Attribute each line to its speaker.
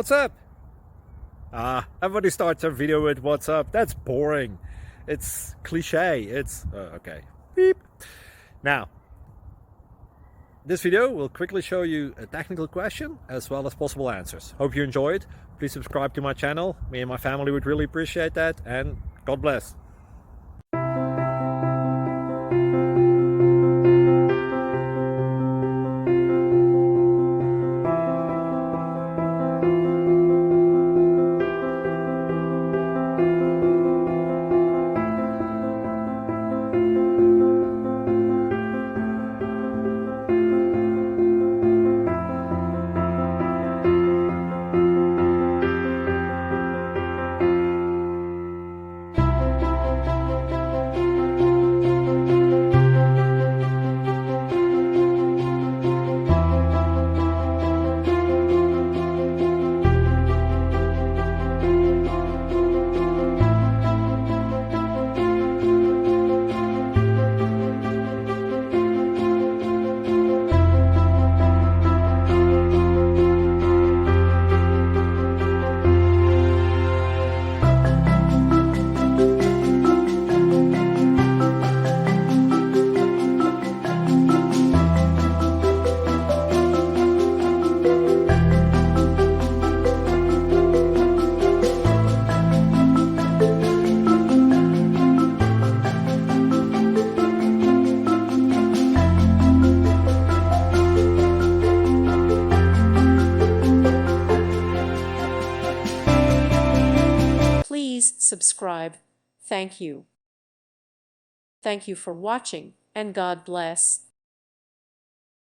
Speaker 1: what's up? Everybody starts their video with what's up. That's boring. It's cliche. It's okay. Beep. Now, this video will quickly show you a technical question as well as possible answers. Hope you enjoyed. Please subscribe to my channel. Me and my family would really appreciate that, and God bless.
Speaker 2: Please subscribe. Thank you. Thank you for watching, and God bless.